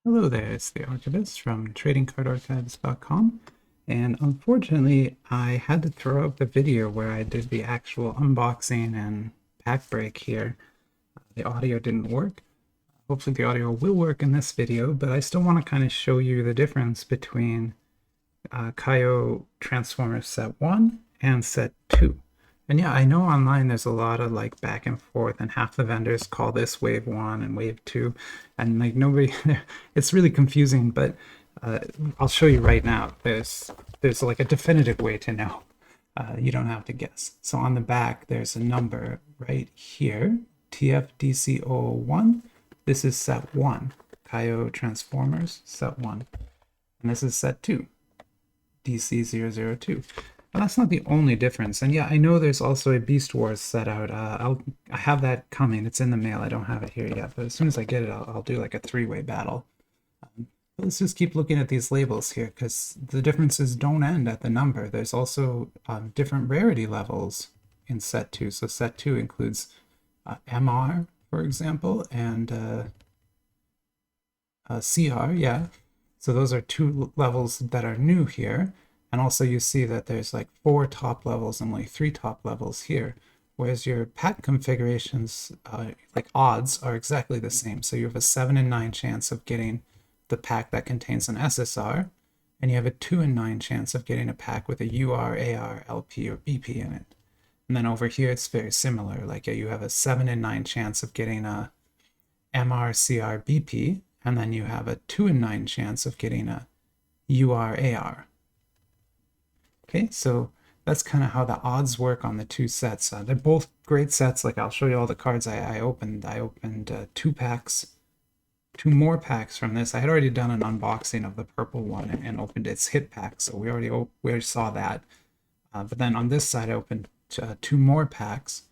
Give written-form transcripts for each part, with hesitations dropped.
Hello there, it's the Archivist from TradingCardArchives.com, and unfortunately I had to throw up the video where I did the actual unboxing and pack break here. The audio didn't work. Hopefully the audio will work in this video, but I still want to kind of show you the difference between Kayou Transformers Set 1 and Set 2. And yeah, I know online there's a lot of like back and forth, and half the vendors call this Wave 1 and Wave 2, and like nobody, it's really confusing, but I'll show you right now. There's like a definitive way to know. You don't have to guess. So on the back, there's a number right here, TFDC001. This is Set 1, Kayou Transformers Set 1. And this is Set 2, DC002. Well, that's not the only difference. And yeah, I know there's also a Beast Wars set out. I have that coming. It's in the mail. I don't have it here yet, but as soon as I get it, I'll do like a three-way battle. But let's just keep looking at these labels here because the differences don't end at the number. There's also different rarity levels in Set 2. So Set 2 includes MR, for example, and CR, yeah. So those are two levels that are new here. And also you see that there's like 4 top levels and like 3 top levels here. Whereas your pack configurations, like odds, are exactly the same. So you have a 7 in 9 chance of getting the pack that contains an SSR, and you have a 2 in 9 chance of getting a pack with a UR, AR, LP, or BP in it. And then over here it's very similar. Like you have a 7 in 9 chance of getting a MR, CR, BP, and then you have a 2 in 9 chance of getting a UR, AR. Okay, so that's kind of how the odds work on the two sets. They're both great sets. Like I'll show you all the cards I opened. I opened 2 packs, 2 more packs from this. I had already done an unboxing of the purple one and opened its hit pack, so we already saw that. But then on this side, I opened 2 more packs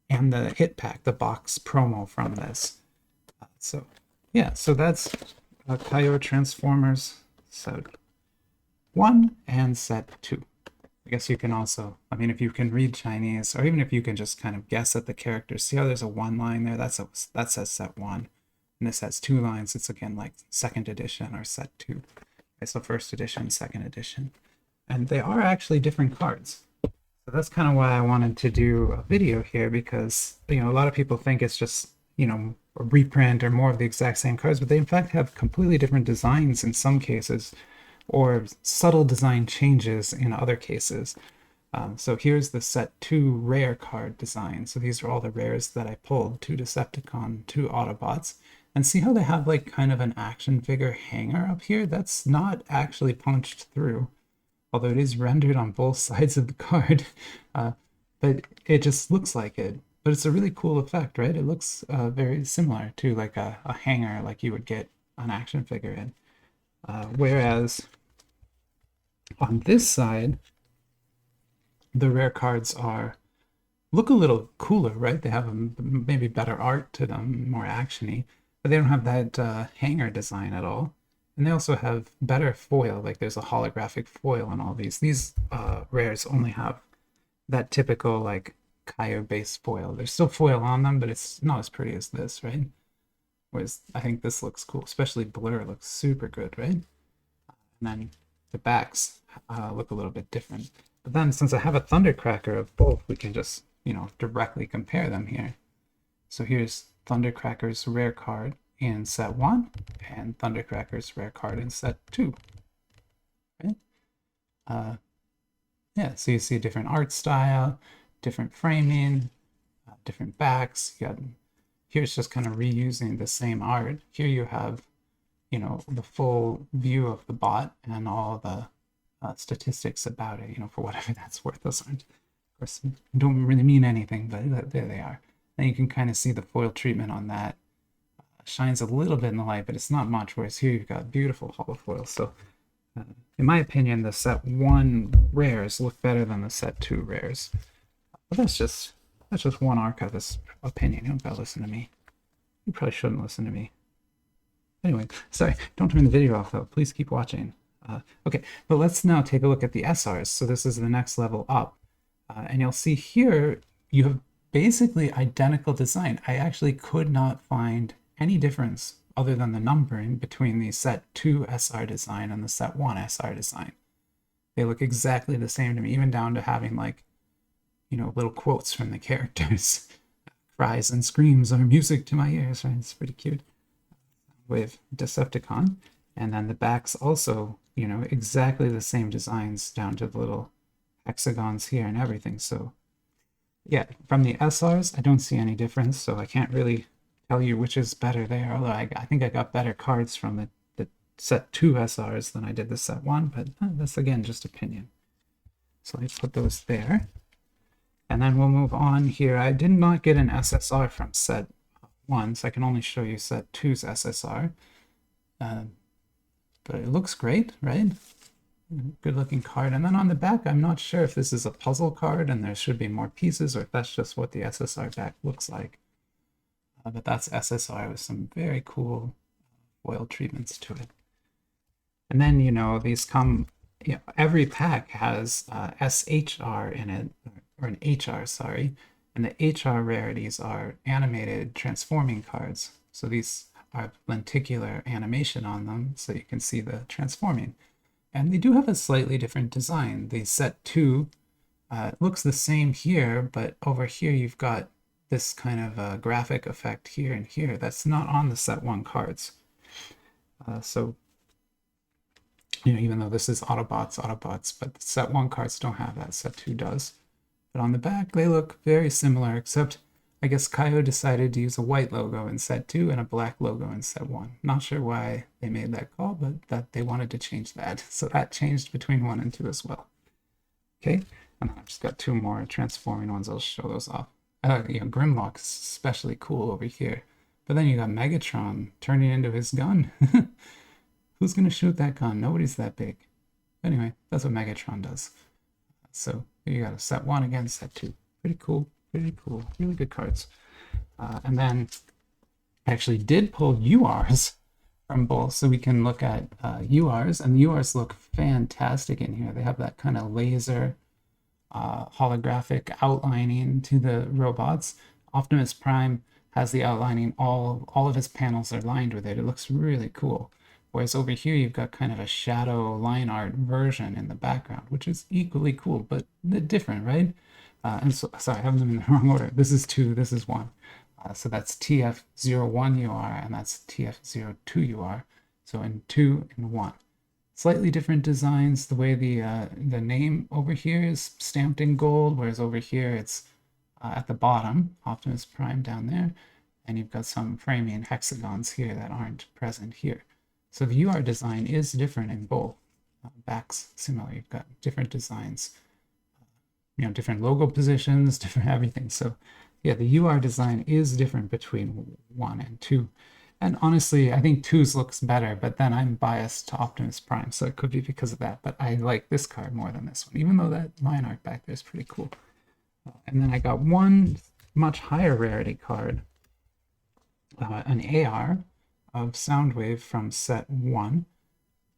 and the hit pack, the box promo from this. So yeah, so that's Kayou Transformers Set 1 and Set 2. I guess you can also, I mean, if you can read Chinese, or even if you can just kind of guess at the characters, see how there's a 1 line there? That says Set 1. And this has 2 lines. It's again like 2nd edition or Set 2. Okay, so 1st edition, 2nd edition. And they are actually different cards. So that's kind of why I wanted to do a video here, because, you know, a lot of people think it's just, you know, a reprint or more of the exact same cards, but they in fact have completely different designs in some cases, or subtle design changes in other cases. So here's the Set 2 rare card design. So these are all the rares that I pulled: 2 Decepticon, 2 Autobots. And see how they have like kind of an action figure hanger up here? That's not actually punched through, although it is rendered on both sides of the card. But it just looks like it. But it's a really cool effect, right? It looks very similar to like a hanger like you would get an action figure in. Whereas on this side, the rare cards look a little cooler, right? They have maybe better art to them, more actiony, but they don't have that hanger design at all. And they also have better foil, like there's a holographic foil on all these. These rares only have that typical like Kayou base foil. There's still foil on them, but it's not as pretty as this, right? Whereas I think this looks cool, especially Blur looks super good, right? And then the backs look a little bit different. But then since I have a Thundercracker of both, we can just, you know, directly compare them here. So here's Thundercracker's rare card in Set 1 and Thundercracker's rare card in Set 2. Right? Yeah, so you see different art style, different framing, different backs. Here's just kind of reusing the same art. Here you have, you know, the full view of the bot and all the statistics about it, you know, for whatever that's worth. Those aren't, of course, don't really mean anything, but there they are. And you can kind of see the foil treatment on that. Shines a little bit in the light, but it's not much, whereas here you've got beautiful hollow foil. So in my opinion, the Set 1 rares look better than the Set 2 rares. But that's just one archivist opinion. You don't gotta listen to me. You probably shouldn't listen to me. Anyway, sorry, don't turn the video off though. Please keep watching. Okay, but let's now take a look at the SRs. So this is the next level up. And you'll see here, you have basically identical design. I actually could not find any difference other than the numbering, between the Set 2 SR design and the Set 1 SR design. They look exactly the same to me, even down to having like, you know, little quotes from the characters. Cries and screams are music to my ears, right? It's pretty cute. With Decepticon. And then the backs also, you know, exactly the same designs down to the little hexagons here and everything. So yeah, from the SRs, I don't see any difference, so I can't really tell you which is better there, although I think I got better cards from the Set 2 SRs than I did the Set 1, but that's again just opinion. So let's put those there. And then we'll move on here. I did not get an SSR from Set 1, so I can only show you Set 2's SSR. But it looks great, right? Good looking card. And then on the back, I'm not sure if this is a puzzle card and there should be more pieces, or if that's just what the SSR back looks like. But that's SSR with some very cool foil treatments to it. And then, you know, these come, you know, every pack has SHR in it, or an HR, sorry. And the HR rarities are animated transforming cards. So these have lenticular animation on them, so you can see the transforming. And they do have a slightly different design. The Set 2 looks the same here, but over here you've got this kind of graphic effect here and here that's not on the Set 1 cards. So, you know, even though this is Autobots, but the Set 1 cards don't have that, Set 2 does. But on the back, they look very similar, except I guess Kayou decided to use a white logo in Set 2 and a black logo in Set 1. Not sure why they made that call, but that they wanted to change that. So that changed between 1 and 2 as well. Okay, and I've just got 2 more transforming ones. I'll show those off. You know, Grimlock's especially cool over here. But then you got Megatron turning into his gun. Who's going to shoot that gun? Nobody's that big. Anyway, that's what Megatron does. So here you got a Set 1 again, Set 2. Pretty cool. Pretty cool. Really good cards. And then I actually did pull URs from both, so we can look at URs. And the URs look fantastic in here. They have that kind of laser holographic outlining to the robots. Optimus Prime has the outlining, all of his panels are lined with it. It looks really cool. Whereas over here, you've got kind of a shadow line art version in the background, which is equally cool, but different, right? And so, sorry, I have them in the wrong order. This is 2, this is 1. So that's TF01UR and that's TF02UR. So in 2 and 1. Slightly different designs. The way the name over here is stamped in gold, whereas over here it's at the bottom, Optimus Prime down there. And you've got some framing hexagons here that aren't present here. So the UR design is different in both. Backs similar. You've got different designs. You know, different logo positions, different everything. So yeah, the UR design is different between 1 and 2. And honestly, I think 2's looks better, but then I'm biased to Optimus Prime, so it could be because of that. But I like this card more than this one, even though that line art back there is pretty cool. And then I got one much higher rarity card, an AR of Soundwave from Set 1.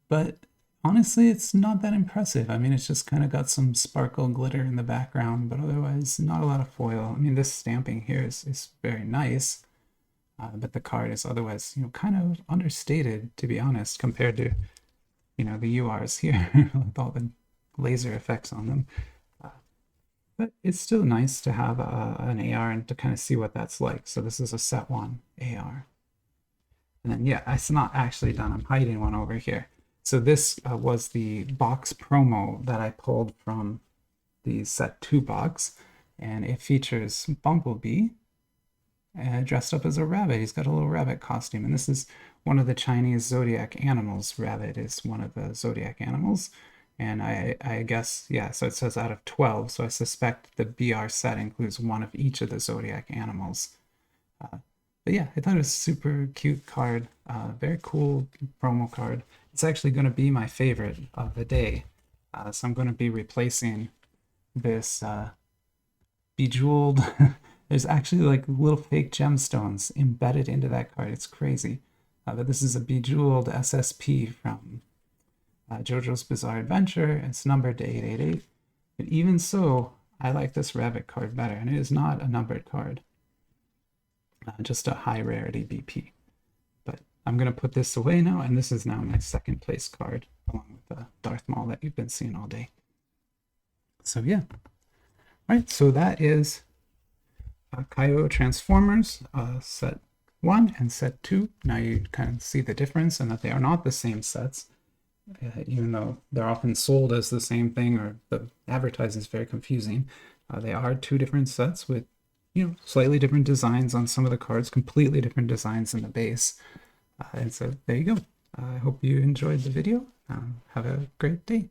But honestly, it's not that impressive. I mean, it's just kind of got some sparkle glitter in the background, but otherwise not a lot of foil. I mean, this stamping here is very nice, but the card is otherwise, you know, kind of understated, to be honest, compared to, you know, the URs here with all the laser effects on them. But it's still nice to have an AR and to kind of see what that's like. So this is a Set 1 AR. And then, yeah, it's not actually done. I'm hiding one over here. So this was the box promo that I pulled from the Set 2 box. And it features Bumblebee dressed up as a rabbit. He's got a little rabbit costume. And this is one of the Chinese zodiac animals. Rabbit is one of the zodiac animals. And I guess, yeah, so it says out of 12. So I suspect the BR set includes one of each of the zodiac animals. But yeah, I thought it was a super cute card. Very cool promo card. It's actually going to be my favorite of the day. So I'm going to be replacing this bejeweled... There's actually like little fake gemstones embedded into that card. It's crazy. But this is a bejeweled SSP from JoJo's Bizarre Adventure. It's numbered to 888. But even so, I like this rabbit card better. And it is not a numbered card. Just a high rarity BP. But I'm going to put this away now, and this is now my second place card, along with the Darth Maul that you've been seeing all day. So yeah. All right, so that is Kayou Transformers Set 1 and Set 2. Now you kind of see the difference and that they are not the same sets, even though they're often sold as the same thing or the advertising is very confusing. They are two different sets with, slightly different designs on some of the cards, completely different designs in the base. And so there you go. I hope you enjoyed the video. Have a great day.